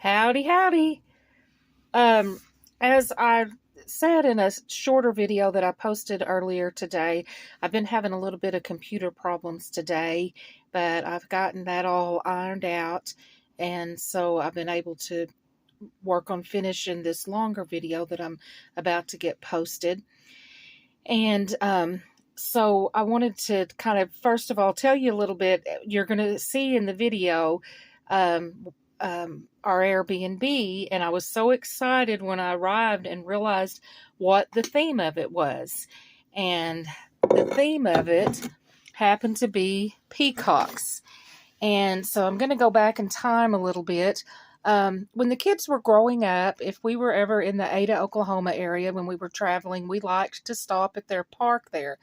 Howdy, howdy. Um, as I said in a shorter video that I posted earlier today, I've been having a little bit of computer problems today, but I've gotten that all ironed out, and so I've been able to work on finishing this longer video that I'm about to get posted. And so I wanted to kind of, first of all, tell you a little bit. You're going to see in the video um, our Airbnb, and I was so excited when I arrived and realized what the theme of it was. And the theme of it happened to be peacocks. And so I'm going to go back in time a little bit. When the kids were growing up, if we were ever in the Ada, Oklahoma area when we were traveling, we liked to stop at their park there.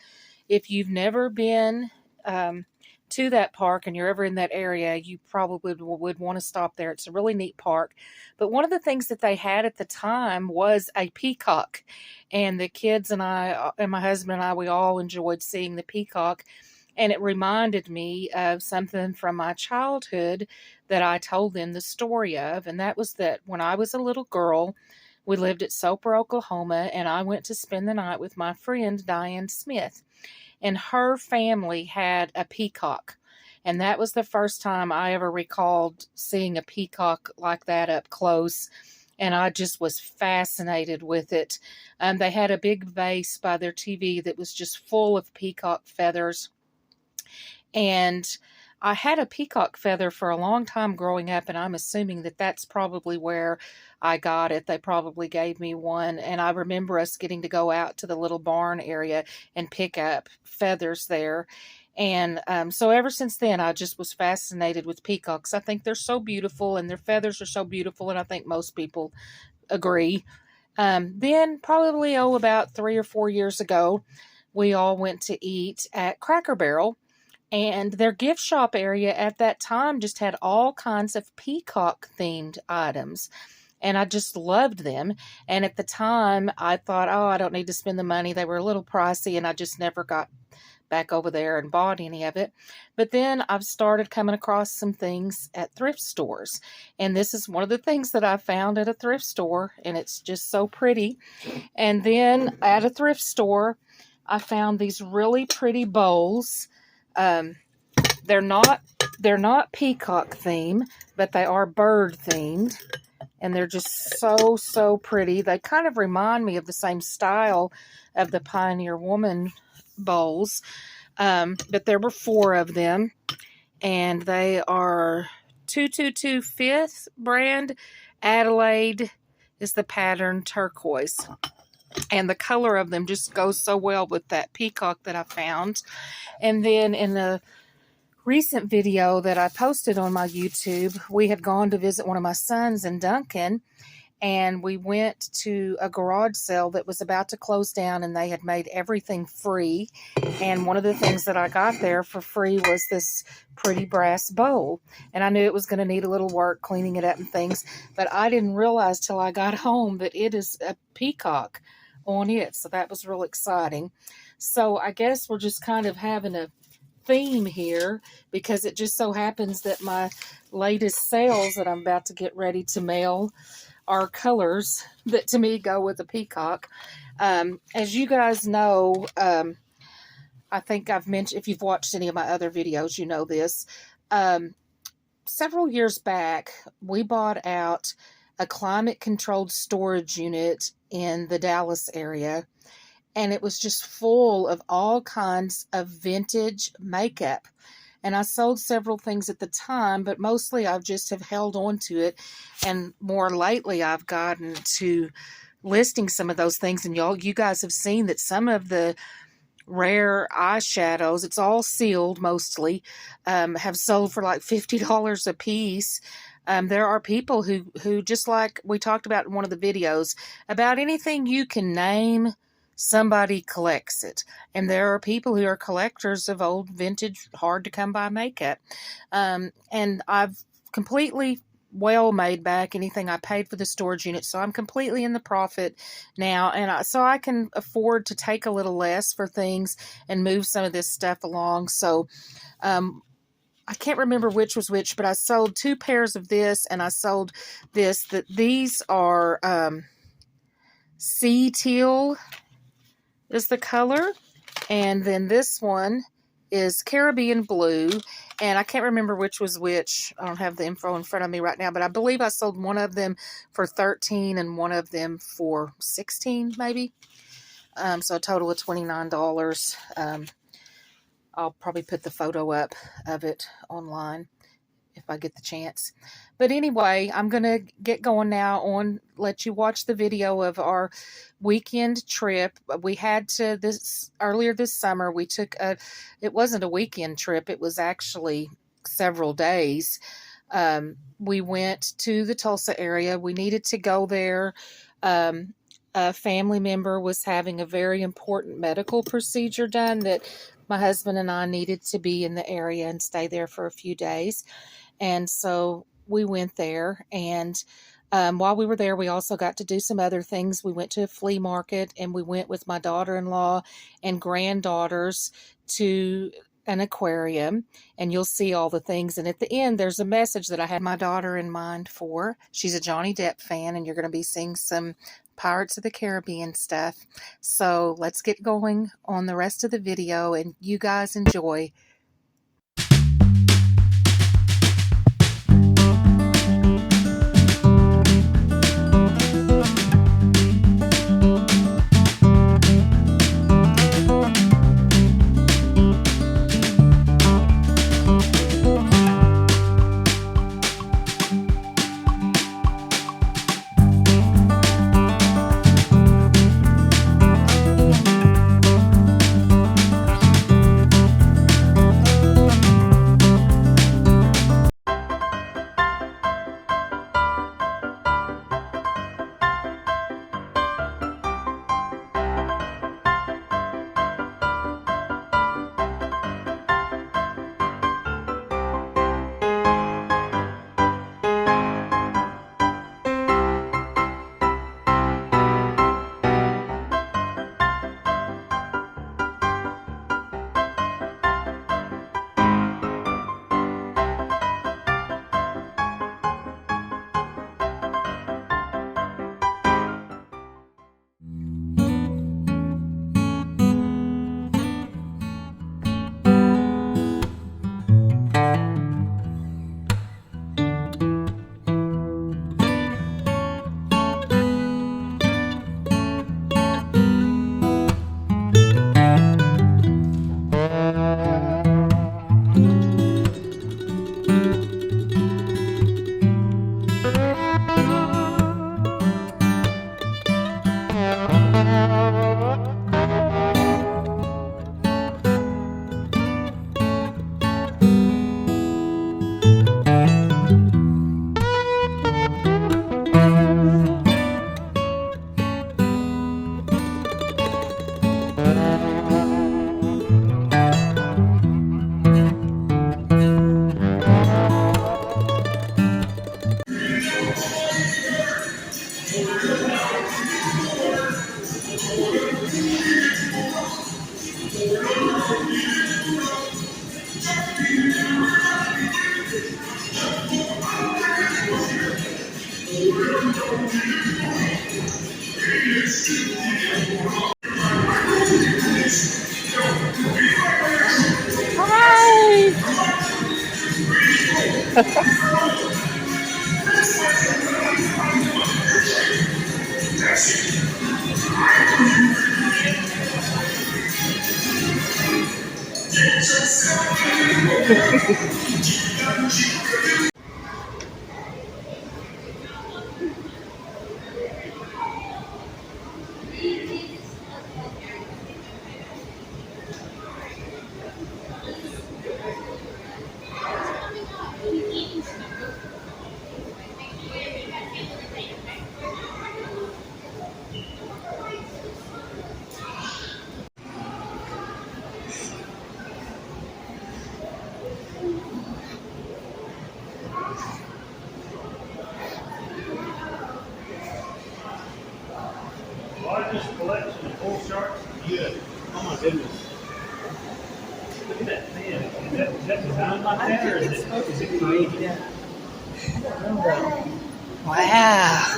If you've never been to that park and you're ever in that area, you probably would want to stop there. It's a really neat park. But one of the things that they had at the time was a peacock. And the kids and I, and my husband and I, we all enjoyed seeing the peacock. And it reminded me of something from my childhood that I told them the story of. And that was that when I was a little girl, we lived at Soper, Oklahoma, and I went to spend the night with my friend Diane Smith. And her family had a peacock. And that was the first time I ever recalled seeing a peacock like that up close. And I just was fascinated with it. They had a big vase by their TV that was just full of peacock feathers. And I had a peacock feather for a long time growing up, and I'm assuming that that's probably where I got it. They probably gave me one, and I remember us getting to go out to the little barn area and pick up feathers there. And so ever since then, I just was fascinated with peacocks. I think they're so beautiful, and their feathers are so beautiful, and I think most people agree. Then probably, about 3 or 4 years ago, we all went to eat at Cracker Barrel. And their gift shop area at that time just had all kinds of peacock-themed items. And I just loved them. And at the time, I thought, oh, I don't need to spend the money. They were a little pricey, and I just never got back over there and bought any of it. But then I've started coming across some things at thrift stores. And this is one of the things that I found at a thrift store, and it's just so pretty. And then at a thrift store, I found these really pretty bowls. They're not peacock theme, but they are bird themed, and they're just so pretty. They kind of remind me of the same style of the Pioneer Woman bowls, but there were 4 of them, and they are 222 5th brand. Adelaide is the pattern, turquoise. And the color of them just goes so well with that peacock that I found. And then in the recent video that I posted on my YouTube, we had gone to visit one of my sons in Duncan, and we went to a garage sale that was about to close down, and they had made everything free. And one of the things that I got there for free was this pretty brass bowl. And I knew it was going to need a little work cleaning it up and things, but I didn't realize till I got home that it is a peacock on it. So that was real exciting. So I guess we're just kind of having a theme here, because it just so happens that my latest sales that I'm about to get ready to mail are colors that to me go with a peacock. As you guys know, I think I've mentioned, if you've watched any of my other videos, you know this. Several years back, we bought out a climate-controlled storage unit in the Dallas area, and it was just full of all kinds of vintage makeup. And I sold several things at the time, but mostly I've just have held on to it. And more lately, I've gotten to listing some of those things. And you guys have seen that some of the rare eyeshadows, it's all sealed mostly, have sold for like $50 a piece. There are people who, just like we talked about in one of the videos, about anything you can name, somebody collects it. And there are people who are collectors of old vintage, hard to come by makeup. And I've completely well made back anything I paid for the storage unit. So I'm completely in the profit now. And so I can afford to take a little less for things and move some of this stuff along. So, I can't remember which was which, but I sold 2 pairs of this, and I sold this. These are sea teal is the color, and then this one is Caribbean blue, and I can't remember which was which. I don't have the info in front of me right now, but I believe I sold one of them for $13 and one of them for $16, maybe. So a total of $29. I'll probably put the photo up of it online if I get the chance. But anyway, I'm going to get going now on let you watch the video of our weekend trip. We had to earlier this summer, we took it wasn't a weekend trip. It was actually several days. We went to the Tulsa area. We needed to go there. A family member was having a very important medical procedure done that my husband and I needed to be in the area and stay there for a few days. And so we went there, and while we were there, we also got to do some other things. We went to a flea market, and we went with my daughter-in-law and granddaughters to an aquarium, and you'll see all the things. And at the end, there's a message that I had my daughter in mind for. She's a Johnny Depp fan, and you're going to be seeing some Pirates of the Caribbean stuff. So let's get going on the rest of the video, and you guys enjoy. Wow.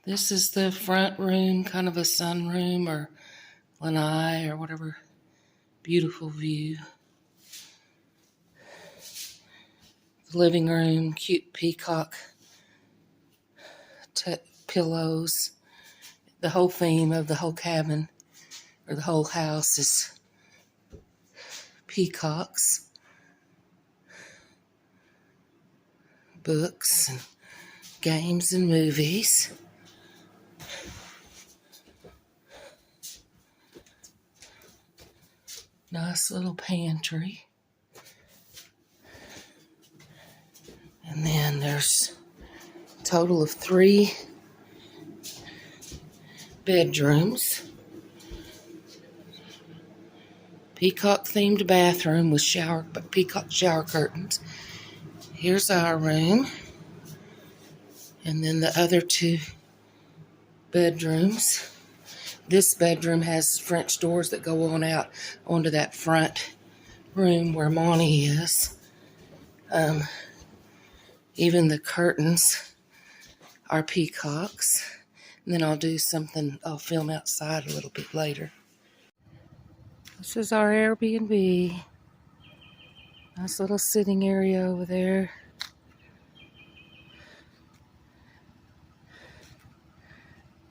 This is the front room, kind of a sunroom or lanai or whatever. Beautiful view. The living room, cute peacock pillows. The whole theme of the whole cabin or the whole house is peacocks, books, and games and movies. Nice little pantry. And then there's a total of 3 bedrooms. Peacock themed bathroom with peacock shower curtains. Here's our room. And then the other 2 bedrooms. This bedroom has French doors that go on out onto that front room where Monty is. Even the curtains are peacocks. And then I'll film outside a little bit later. This is our Airbnb. Nice little sitting area over there.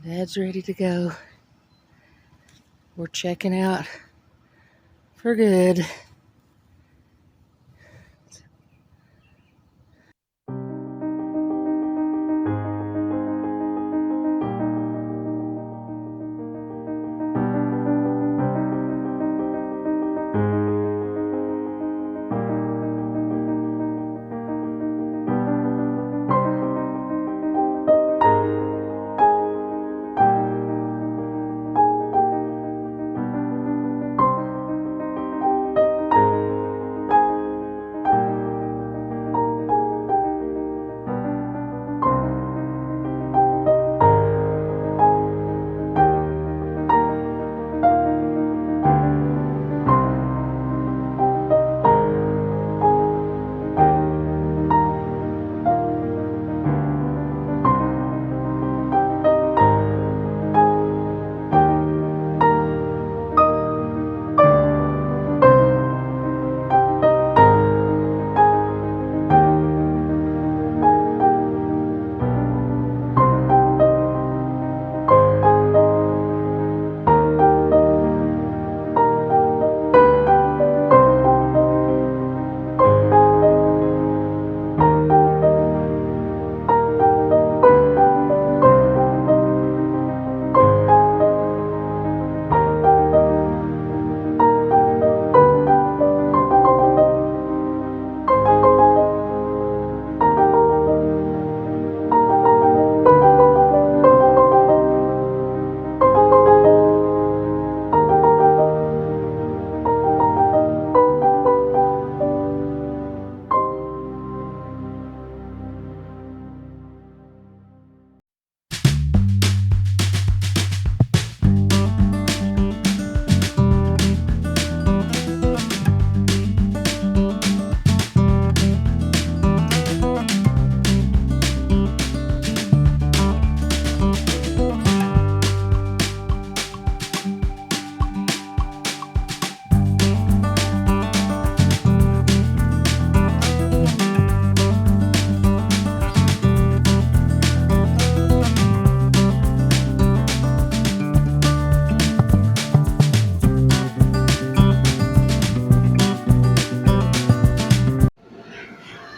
Dad's ready to go. We're checking out for good.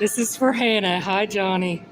This is for Hannah. Hi, Johnny.